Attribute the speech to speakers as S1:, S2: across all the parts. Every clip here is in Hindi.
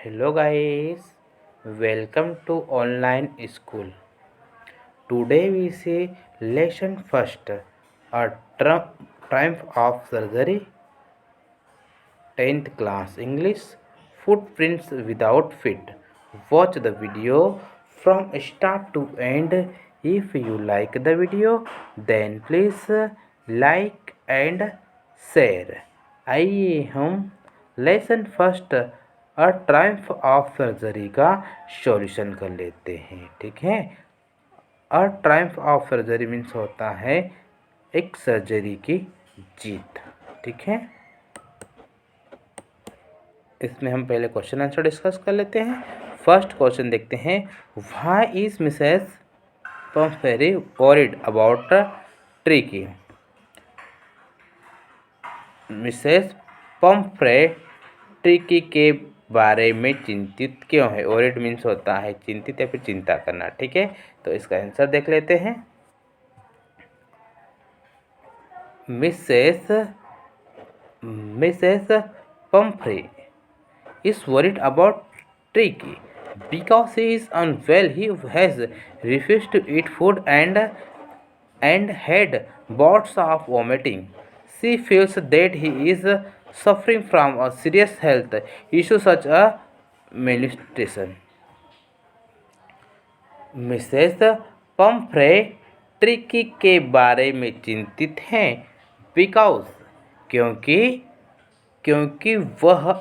S1: Hello guys, welcome to online school. Today we see lesson first, a triumph of surgery, 10th class English, footprints without feet. Watch the video from start to end. If you like the video, then please like and share. आइए हम lesson first a Triumph of surgery का सॉल्यूशन कर लेते हैं। ठीक है, अ ट्रायम्फ ऑफ सर्जरी मीन्स होता है एक सर्जरी की जीत। ठीक है, इसमें हम पहले क्वेश्चन आंसर डिस्कस कर लेते हैं। फर्स्ट क्वेश्चन देखते हैं, why is Mrs Pumphrey worried about Tricki. Mrs Pumphrey Tricki के बारे में चिंतित क्यों है। वरीड मीन्स होता है चिंतित या फिर चिंता करना। ठीक है, तो इसका आंसर देख लेते हैं। Mrs Pomfrey is worried about Tricky because he is unwell. He has refused to eat food and had bouts of vomiting. She feels that he is suffering from a serious health issue such as malnutrition. Mrs Pumphrey Tricki के बारे में चिंतित हैं बिकॉज क्योंकि वह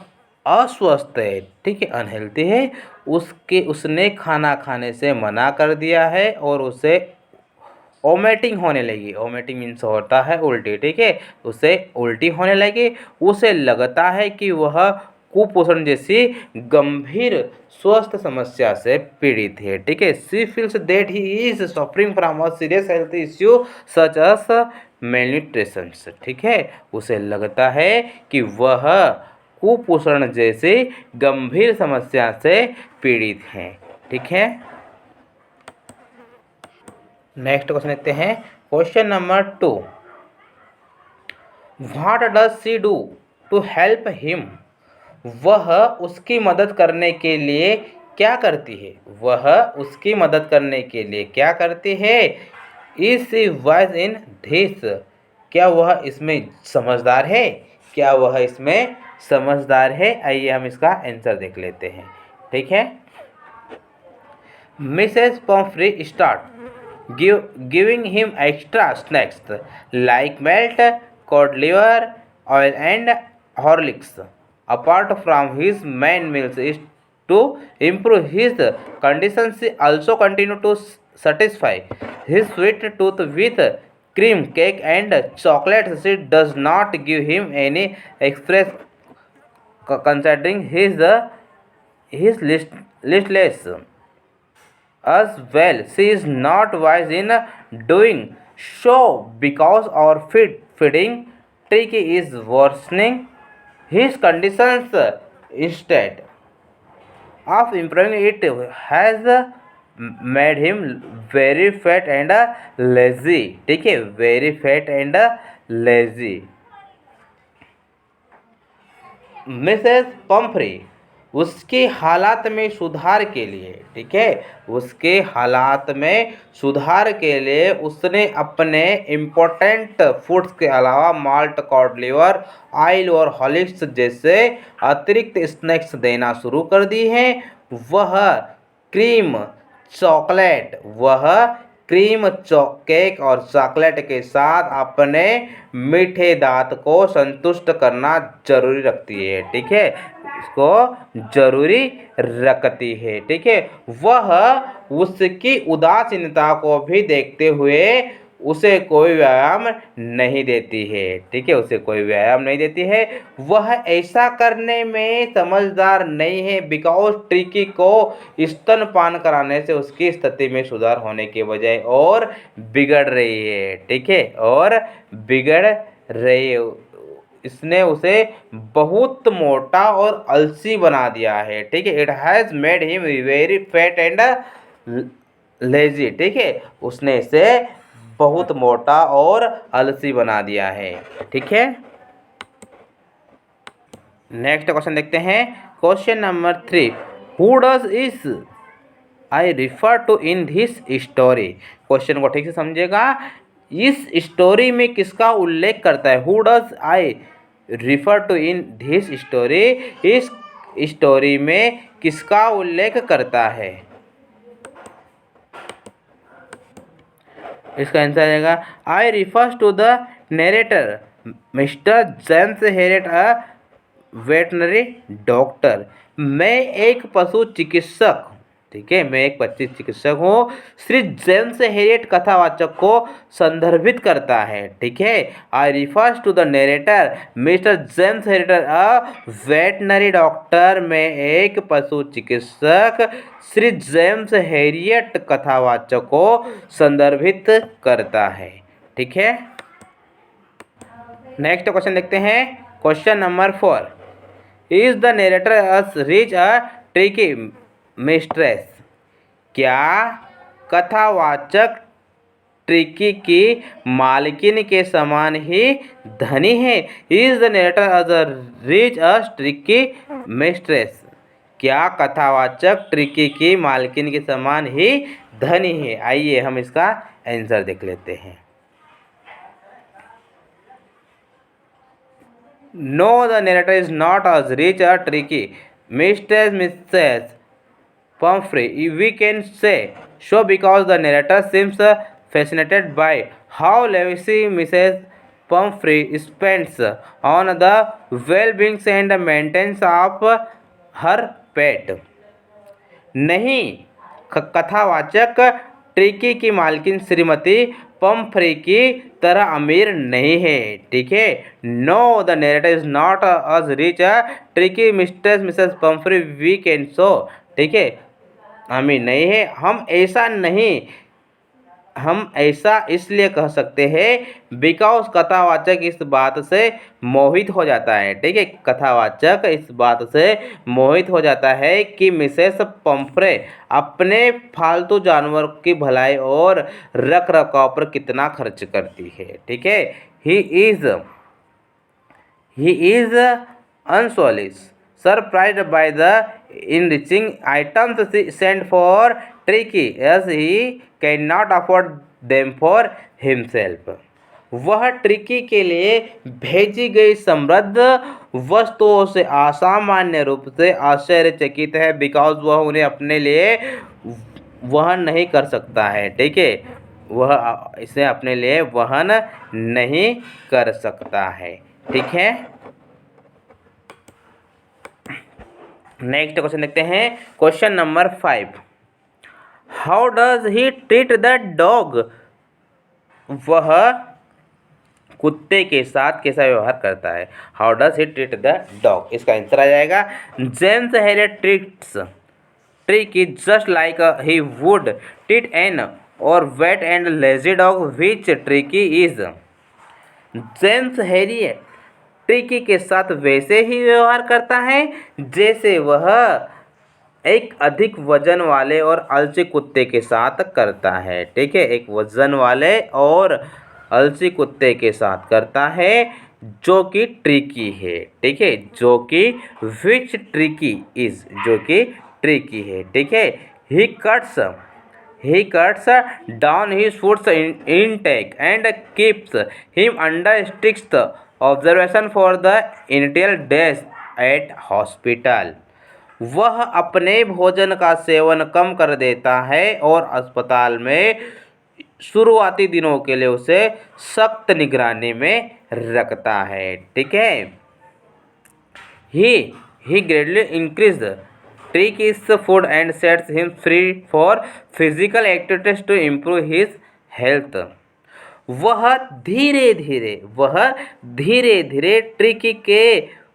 S1: अस्वस्थ है। ठीक है, अनहेल्थी है। उसने खाना खाने से मना कर दिया है और उसे वोमिटिंग होने लगी। वोमिटिंग मीन्स होता है उल्टी। ठीक है, उसे उल्टी होने लगी। उसे लगता है कि वह कुपोषण जैसी गंभीर स्वास्थ्य समस्या से पीड़ित है। ठीक है, she feels that he is suffering from a serious health issue such as malnutrition. ठीक है, उसे लगता है कि वह कुपोषण जैसी गंभीर समस्या से पीड़ित हैं। ठीक है, नेक्स्ट क्वेश्चन देखते हैं। Question number 2, what does she do to help him. वह उसकी मदद करने के लिए क्या करती है। वह उसकी मदद करने के लिए क्या करती है। Is she wise in this. क्या वह इसमें समझदार है। क्या वह इसमें समझदार है। आइए हम इसका आंसर देख लेते हैं। ठीक है, Mrs Pomfrey start giving him extra snacks like melt, cod liver, oil and Horlicks. Apart from his main meals is to improve his condition, she also continue to satisfy his sweet tooth with cream, cake and chocolate. She does not give him any express considering his listless. As well, she is not wise in doing so because our feeding tricky is worsening his conditions. Instead of improving, it has made him very fat and lazy. ठीक है, very fat and lazy. Mrs Pomfrey उसके हालात में सुधार के लिए, ठीक है, उसके हालात में सुधार के लिए उसने अपने इम्पोर्टेंट फूड्स के अलावा माल्ट, कॉड लिवर, ऑयल और हॉर्लिक्स जैसे अतिरिक्त स्नैक्स देना शुरू कर दी हैं। वह क्रीम केक और चॉकलेट के साथ अपने मीठे दांत को संतुष्ट करना जरूरी रखती है। ठीक है, इसको जरूरी रखती है। ठीक है, वह उसकी उदासीनता को भी देखते हुए उसे कोई व्यायाम नहीं देती है। ठीक है, उसे कोई व्यायाम नहीं देती है। वह ऐसा करने में समझदार नहीं है बिकॉज ट्रिकी को स्तनपान कराने से उसकी स्थिति में सुधार होने के बजाय और बिगड़ रही है। ठीक है, और बिगड़ रही है। इसने उसे बहुत मोटा और आलसी बना दिया है। ठीक है, it has made him very fat and lazy. ठीक है, उसने इसे बहुत मोटा और आलसी बना दिया है। ठीक है, नेक्स्ट क्वेश्चन देखते हैं। Question number 3, who does is I refer to in this story. Question को ठीक से समझेगा। इस स्टोरी में किसका उल्लेख करता है? Who does I refer to in this story, इस स्टोरी में किसका उल्लेख करता है? इसका आंसर आएगा I refers to the narrator Mr James Herriot a veterinary doctor. मैं एक पशु चिकित्सक, ठीक है, मैं एक पशु चिकित्सक हूँ। श्री जेम्स हेरियट कथावाचक को संदर्भित करता है, ठीक है। I refers to the narrator Mr James Herriot a veterinary doctor. मैं एक पशु चिकित्सक श्री जेम्स हेरियट कथावाचक को संदर्भित करता है, ठीक है। नेक्स्ट क्वेश्चन देखते हैं। Question number 4, is the narrator reach a tricky mistress. क्या कथावाचक ट्रिकी की मालकिन के समान ही धनी है? Is the narrator reach a tricky mistress. क्या कथावाचक ट्रिकी की मालकिन के समान ही धनी है? आइए हम इसका आंसर देख लेते हैं। No, the narrator is not as rich or tricky. Mrs. Pumphrey, we can say so because the narrator seems fascinated by how lavishly Mrs. Pumphrey spends on the well-being and maintenance of her pet. नहीं, कथावाचक ट्रिकी की मालकिन श्रीमती पम्फ्रे की तरह अमीर नहीं है, ठीक है। No, the narrator is not as rich Tricki Mrs Pumphrey we can so, ठीक है, अमीर नहीं है। हम ऐसा इसलिए कह सकते हैं बिकॉज कथावाचक इस बात से मोहित हो जाता है, ठीक है। कथावाचक इस बात से मोहित हो जाता है कि मिसेस पम्फ्रे अपने पालतू जानवर की भलाई और रख रखाव पर कितना खर्च करती है, ठीक है। ही इज अनसोलिस surprised by the enriching items sent for Tricky as he cannot afford them for himself. वह ट्रिकी के लिए भेजी गई समृद्ध वस्तुओं से असामान्य रूप से आश्चर्यचकित है बिकॉज वह उन्हें अपने लिए वहन नहीं कर सकता है, ठीक है। वह इसे अपने लिए वहन नहीं कर सकता है, ठीक है। नेक्स्ट क्वेश्चन देखते हैं। Question number 5, how does he treat the dog. वह कुत्ते के साथ कैसा व्यवहार करता है? How does he treat the dog. इसका आंसर आ जाएगा James Herriot treats Tricky just like he would treat an overweight and lazy dog which Tricky is. James Herriot Tricky के साथ वैसे ही व्यवहार करता है जैसे वह एक अधिक वजन वाले और आलसी कुत्ते के साथ करता है, ठीक है। एक वजन वाले और आलसी कुत्ते के साथ करता है जो कि ट्रिकी है, ठीक है, जो कि विच ट्रिकी इज, जो कि ट्रिकी है, ठीक है। ही cuts down his food intake and keeps him under strict observation for the initial days at hospital. वह अपने भोजन का सेवन कम कर देता है और अस्पताल में शुरुआती दिनों के लिए उसे सख्त निगरानी में रखता है, ठीक है। He greatly increased Tricky's food and sets him free for physical activities to improve his health. वह धीरे धीरे ट्रिकी के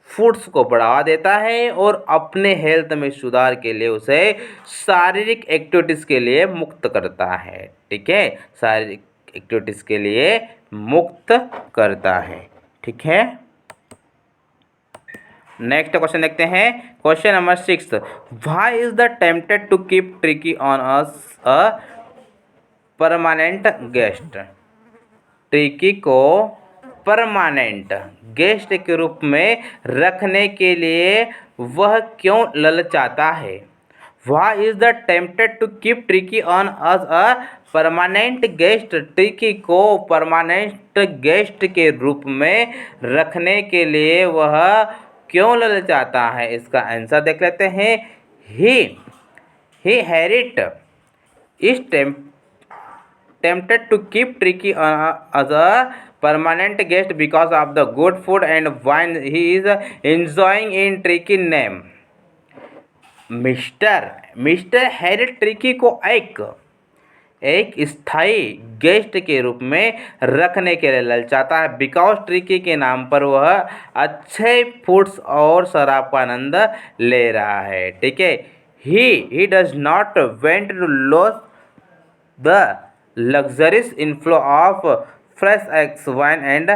S1: फूड्स को बढ़ावा देता है और अपने हेल्थ में सुधार के लिए उसे शारीरिक एक्टिविटीज़ के लिए मुक्त करता है, ठीक है, शारीरिक एक्टिविटीज़ के लिए मुक्त करता है, ठीक है। नेक्स्ट क्वेश्चन देखते हैं। Question number 6, why is the tempted to keep Tricki on a permanent guest. Tricki को परमानेंट गेस्ट के रूप में रखने के लिए वह क्यों ललचाता है? Why is the tempted to keep Tricky on as a permanent guest? Tricki को परमानेंट गेस्ट के रूप में रखने के लिए वह क्यों ललचाता है? इसका आंसर देख लेते हैं। He Herriot is tempted to keep Tricky as a permanent guest because of the good food and wine he is enjoying in Tricky name. Mister Harry tricky को एक स्थायी गेस्ट के रूप में रखने के लिए ललचाता है बिकॉज ट्रिकी के नाम पर वह अच्छे फूड्स और शराब का आनंद ले रहा है। ठीक है, he does not want to lose the luxurious inflow of fresh eggs wine and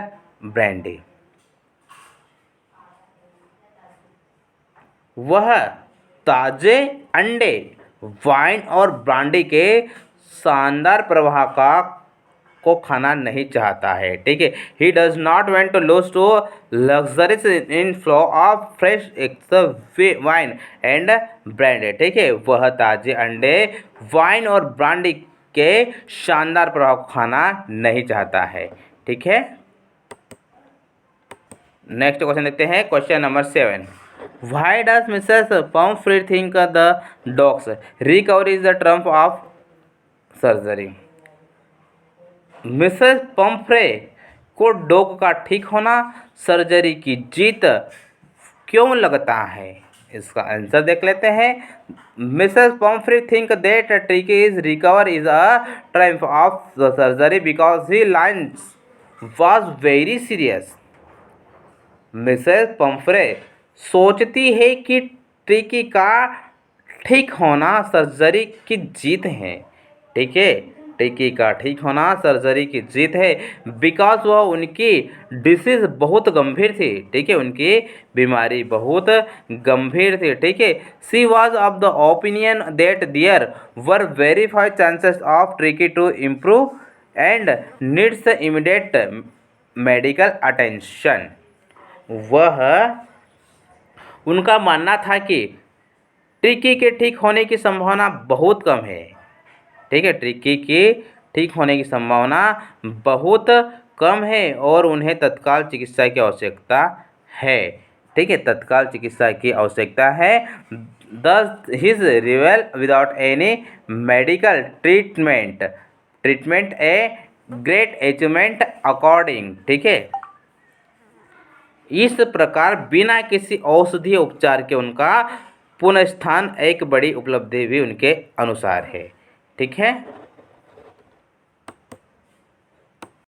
S1: brandy. वह ताजे अंडे, वाइन और ब्रांडी के शानदार प्रवाह को खाना नहीं चाहता है। ठीक है, he does not want to lose to luxurious inflow of fresh eggs wine and brandy. ठीक है, वह ताजे अंडे, वाइन और ब्रांडी के शानदार प्रभाव को खाना नहीं चाहता है। ठीक है, नेक्स्ट क्वेश्चन देखते हैं। Question number 7, why does Mrs Pomfrey think the dogs recovery is the Trump of surgery? Mrs Pomfrey को डॉग का ठीक होना सर्जरी की जीत क्यों लगता है? इसका आंसर देख लेते हैं। Mrs Pomfrey think that tricky is recover is a Trump of the surgery because he lines was very serious. Mrs Pomfrey सोचती है कि ट्रिकी का ठीक होना सर्जरी की जीत है। ठीक है, ट्रिकी का ठीक होना सर्जरी की जीत है बिकॉज वह उनकी डिसीज बहुत गंभीर थी। ठीक है, उनकी बीमारी बहुत गंभीर थी। ठीक है, she was of the opinion that there were very high chances of Tricki to improve and needs immediate medical attention. उनका मानना था कि ट्रिकी के ठीक होने की संभावना बहुत कम है। ठीक है, ट्रिकी के ठीक होने की संभावना बहुत कम है और उन्हें तत्काल चिकित्सा की आवश्यकता है। ठीक है, तत्काल चिकित्सा की आवश्यकता है। दस his रिवेल without any medical treatment a great achievement according. ठीक है, इस प्रकार बिना किसी औषधीय उपचार के उनका पुनः स्थान एक बड़ी उपलब्धि भी उनके अनुसार है। ठीक है।